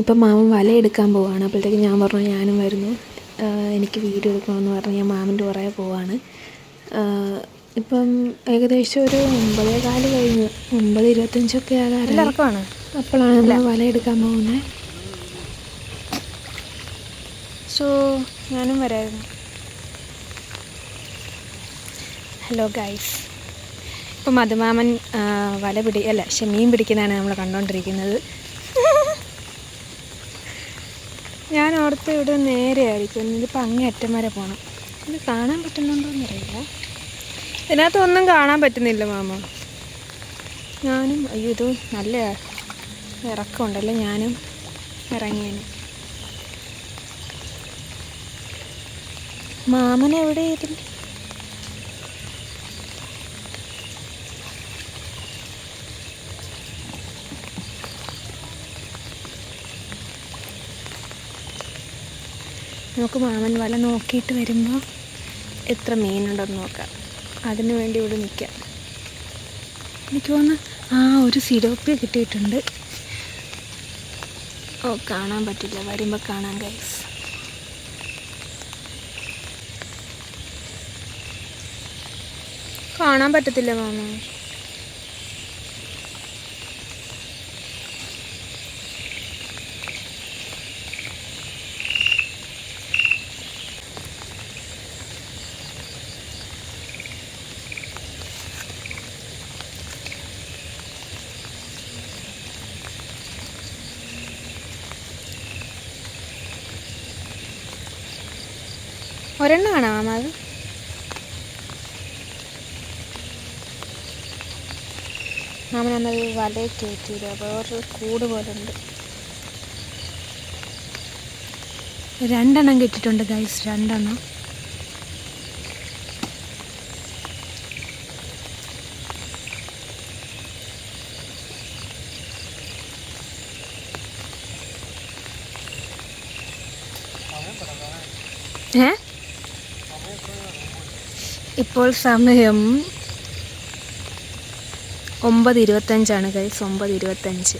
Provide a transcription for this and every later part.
ഇപ്പം മാമൻ വലയെടുക്കാൻ പോവുകയാണ്. അപ്പോഴത്തേക്ക് ഞാൻ പറഞ്ഞു ഞാനും വരുന്നു, എനിക്ക് വീഡിയോ എടുക്കണമെന്ന് പറഞ്ഞ് ഞാൻ മാമൻ്റെ പുറകെ പോവാണ്. ഇപ്പം ഏകദേശം ഒരു 9:15 കഴിഞ്ഞു, 9:25 ആകാറായി. അപ്പോഴാണ് നമ്മൾ വലയെടുക്കാൻ പോകുന്നത്. സോ ഞാനും വരായിരുന്നു. ഹലോ ഗൈസ്, ഇപ്പം മധുമാമൻ മീൻ പിടിക്കുന്നതാണ് നമ്മൾ കണ്ടുകൊണ്ടിരിക്കുന്നത്. ഞാൻ ഓർത്ത് ഇവിടെ നേരെ ആയിരിക്കും, ഇതിപ്പോൾ അങ്ങേ അറ്റം വരെ പോകണം. ഇത് കാണാൻ പറ്റുന്നുണ്ടോയെന്ന് അറിയില്ല. ഇതിനകത്ത് ഒന്നും കാണാൻ പറ്റുന്നില്ല മാമ. ഞാനും ഇത് നല്ല ഇറക്കമുണ്ടല്ലോ, ഞാനും ഇറങ്ങിയേനെ. മാമൻ എവിടെ ഇതിൽ? നമുക്ക് മാമൻ വല നോക്കിയിട്ട് വരുമ്പോൾ എത്ര മീനുണ്ടെന്ന് നോക്കാം. അതിനു വേണ്ടി ഇവിടെ നിൽക്കാം. എനിക്ക് തോന്നുന്നു ഒരു സിലോപ്പിയ കിട്ടിയിട്ടുണ്ട്. കാണാൻ പറ്റില്ല, വരുമ്പോൾ കാണാം ഗൈസ്. കാണാൻ പറ്റത്തില്ല മാമ. ഒരെണ്ണമാണോ മാമ അത്? മാമനന്നത് വലയിൽ കയറ്റിയില്ല, വേറൊരു കൂട് പോലെ ഉണ്ട്. 2 എണ്ണം കിട്ടിയിട്ടുണ്ട് ഗൈസ്, 2 എണ്ണം. ഇപ്പോൾ സമയം 9:25 ഗൈസ്, 9:25.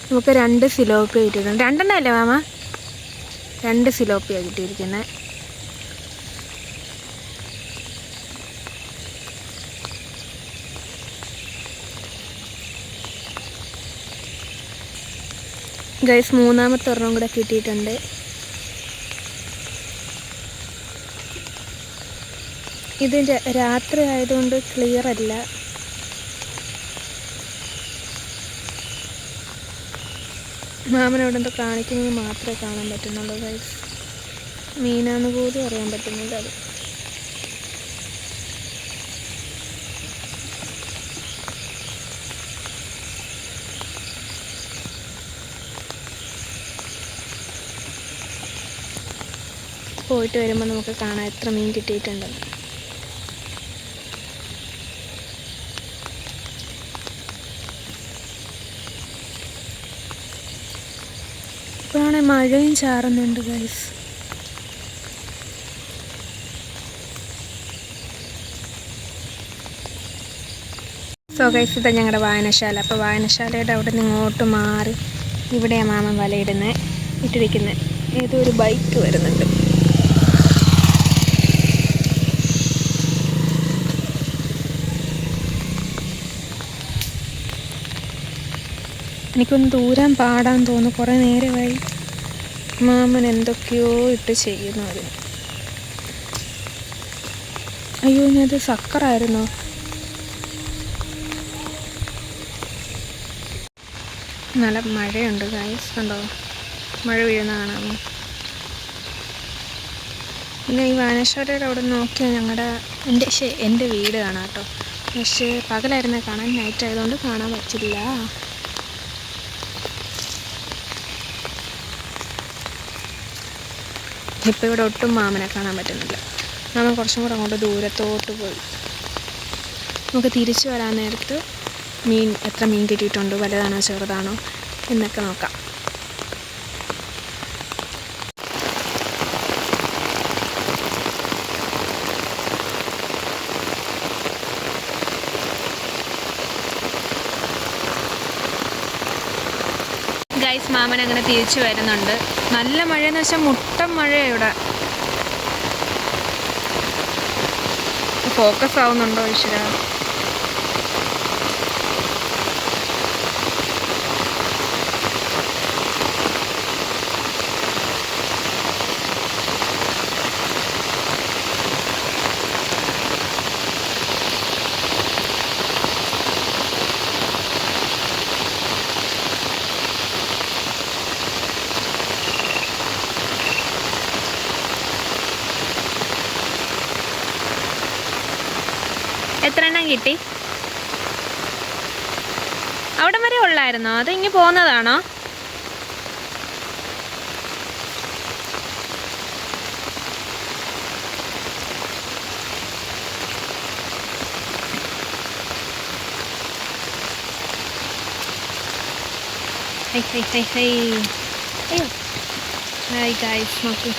നമുക്ക് 2 സിലോപ്പിയ കിട്ടിയിട്ടുണ്ട്. 2 എണ്ണം അല്ലേ മാമ? 2 സിലോപ്പിയ കിട്ടിയിരിക്കുന്നത്. ഗൈസ്, 3ാമത്തെ ഒരെണ്ണം കൂടെ കിട്ടിയിട്ടുണ്ട്. ഇത് രാത്രി ആയതുകൊണ്ട് ക്ലിയർ അല്ല. മാമനവിടെ എന്തോ കാണിക്കുന്നത് മാത്രമേ കാണാൻ പറ്റുന്നുള്ളൂ ഗൈസ്. മീനാന്ന് പോലും അറിയാൻ പറ്റുന്നില്ല അത്. പോയിട്ട് വരുമ്പോൾ നമുക്ക് കാണാം എത്ര മീൻ കിട്ടിയിട്ടുണ്ടെന്ന്. ഇപ്പോഴാണെങ്കിൽ മഴയും ചാറുന്നുണ്ട് ഗൈസ്. സോ ഗൈസ്, ഇതാ ഞങ്ങളുടെ വായനശാല. അപ്പോൾ വായനശാലയുടെ അവിടെ നിന്ന് ഇങ്ങോട്ട് മാറി ഇവിടെയാണ് മാമൻ ഇട്ടിരിക്കുന്നത്. ഏതോ ഒരു ബൈക്ക് വരുന്നുണ്ട്. എനിക്കൊന്ന് ദൂരം പാടാൻ തോന്നുന്നു, കുറേ നേരമായി. മാമൻ എന്തൊക്കെയോ ഇട്ട് ചെയ്യുന്നു അതിന്. അയ്യോ, ഇത് സക്കറായിരുന്നോ? നല്ല മഴയുണ്ട് ഗൈസ്, കണ്ടോ മഴ വീഴുന്ന കാണാമോ? പിന്നെ ഈ വായനശാലയുടെ അവിടെ നോക്കിയാൽ എൻ്റെ വീട് കാണാം കേട്ടോ. പക്ഷേ പകലായിരുന്നേ കാണാൻ, നൈറ്റ് ആയതുകൊണ്ട് കാണാൻ പറ്റില്ല. ഇപ്പോൾ ഇവിടെ ഒട്ടും മാമനെ കാണാൻ പറ്റുന്നില്ല. മാമൻ കുറച്ചും കൂടെ അങ്ങോട്ട് ദൂരത്തോട്ട് പോയി. നമുക്ക് തിരിച്ചു വരാൻ നേരത്ത് എത്ര മീൻ കിട്ടിയിട്ടുണ്ട്, വലുതാണോ ചെറുതാണോ എന്നൊക്കെ നോക്കാം. ഗൈസ് മാമൻ അങ്ങനെ തിരിച്ചു വരുന്നുണ്ട്. നല്ല മഴയെന്ന് വെച്ചാൽ മുട്ടം മഴയാണ് ഇവിടെ. ഫോക്കസ് ആവുന്നുണ്ടോ ഈശ്വര? എത്ര എണ്ണം കിട്ടി? അവിടെ വരെ ഉള്ളായിരുന്നോ? അത് ഇങ്ങ് പോകുന്നതാണോ? അയ്യോ ഹായ് ഗൈസ്, നോക്കൂ.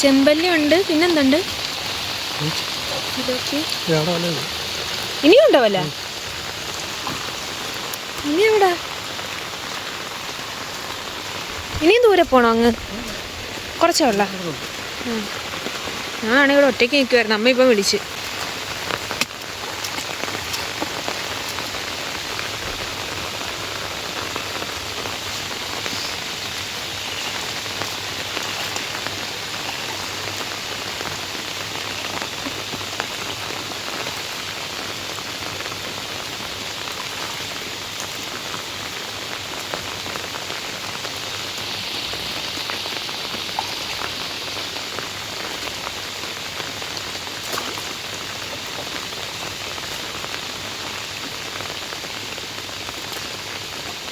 ചെമ്പല്ലി ഉണ്ട്, പിന്നെന്തുണ്ട്? ഇനിയും ഉണ്ടോ വല്ല? ഇനി എവിടാ? ഇനിയും ദൂരെ പോണോ? അങ്ങ് കുറച്ചേ ഉള്ള. ഞാനാണെങ്കിൽ ഇവിടെ ഒറ്റയ്ക്ക് നിൽക്കുമായിരുന്നു. അമ്മ ഇപ്പം വിളിച്ച്.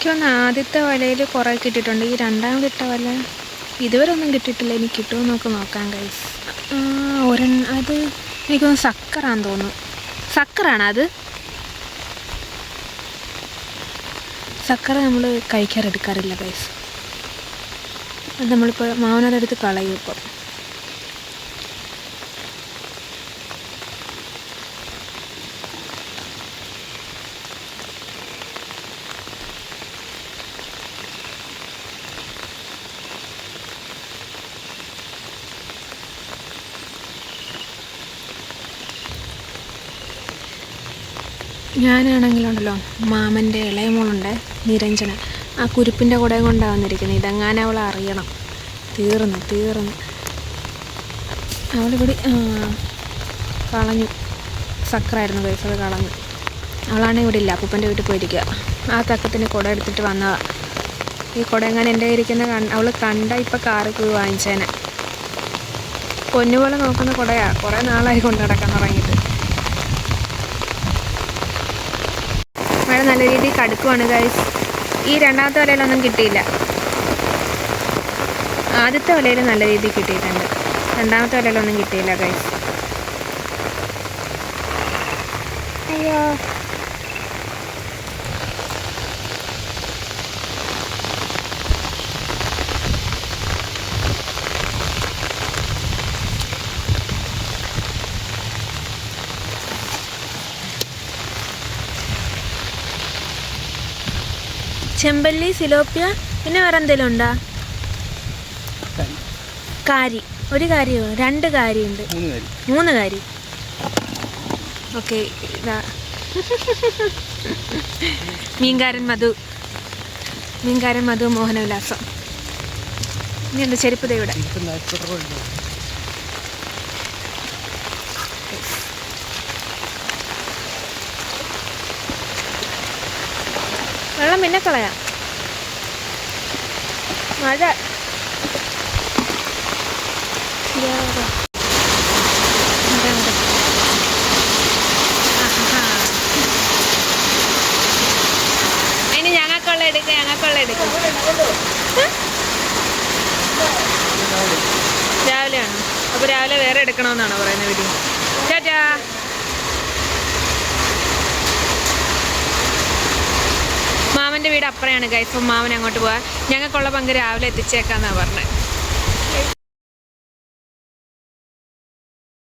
എനിക്കൊന്ന് ആദ്യത്തെ വലയിൽ കുറേ കിട്ടിയിട്ടുണ്ട്. ഈ രണ്ടാമത് ഇട്ട വല ഇതുവരെ ഒന്നും കിട്ടിയിട്ടില്ല. ഇനി കിട്ടുമോ നമുക്ക് നോക്കാം ഗൈസ്. അത് എനിക്കൊന്ന് സക്കറാന്ന് തോന്നുന്നു. സക്കറാണ് അത്. സക്കറ നമ്മൾ കഴിക്കാറെടുക്കാറില്ല ഗൈസ്. അത് നമ്മളിപ്പോൾ മാവനതെടുത്ത് കളയും ഇപ്പം. ഞാനാണെങ്കിലുണ്ടല്ലോ, മാമൻ്റെ ഇളയ മോളുണ്ട് നിരഞ്ജന. ആ കുരുപ്പിൻ്റെ കൂടെയും കൊണ്ടാണ് വന്നിരിക്കുന്നത്. ഇതെങ്ങാനും അവൾ അറിയണം. തീർന്നു അവളിവിടെ കളഞ്ഞു. സക്കറായിരുന്നു പൈസ, അത് കളഞ്ഞു. അവളാണെങ്കിൽ ഇവിടെ ഇല്ല, അപ്പൂപ്പൻ്റെ വീട്ടിൽ പോയിരിക്കുക. ആ തക്കത്തിന് കുട എടുത്തിട്ട് വന്നതാണ്. ഈ കുട എങ്ങനെ എൻ്റെ ഇരിക്കുന്ന അവൾ കണ്ട ഇപ്പം കാറിൽ പോയി വാങ്ങിച്ചേനെ. പൊന്നുപോലെ നോക്കുന്ന കുടയാണ്. കുറേ നാളായി കൊണ്ട് നടക്കാൻ തുടങ്ങിയിട്ട്. മഴ നല്ല രീതിയിൽ കടുക്കുവാണ് ഗൈസ്. ഈ രണ്ടാമത്തെ വലയിലൊന്നും കിട്ടിയില്ല. ആദ്യത്തെ വലയിൽ നല്ല രീതിയിൽ കിട്ടിയിട്ടുണ്ട്. രണ്ടാമത്തെ വലയിലൊന്നും കിട്ടിയില്ല ഗൈസ്. അയ്യോ, ചെമ്പല്ലി, സിലോപ്പിയ, പിന്നെ വേറെ എന്തെങ്കിലും ഉണ്ടോ? കാരി. ഒരു കാര്യമോ? രണ്ട് കാര്യമുണ്ട്. മൂന്ന് കാരി. ഓക്കെ, ഇതാ മീൻകാരൻ മധു മോഹനവിലാസം. ഇനി എന്താ ചെരുപ്പ് ഇവിടെ. വെള്ളം പിന്നെ കളയാം. മഴ ഇനി ഞങ്ങൾക്കുള്ള എടുക്കാം. രാവിലെയാണോ? അപ്പോൾ രാവിലെ വേറെ എടുക്കണമെന്നാണോ പറയുന്നത് വീട്ടിൽ? ചാറ്റാ. മാമൻ്റെ വീട് അപ്പുറയാണ് ഗൈസ്. അപ്പം മാമൻ അങ്ങോട്ട് പോവാം. ഞങ്ങൾക്കുള്ള പങ്ക് രാവിലെ എത്തിച്ചേക്കാന്നാണ് പറഞ്ഞത്.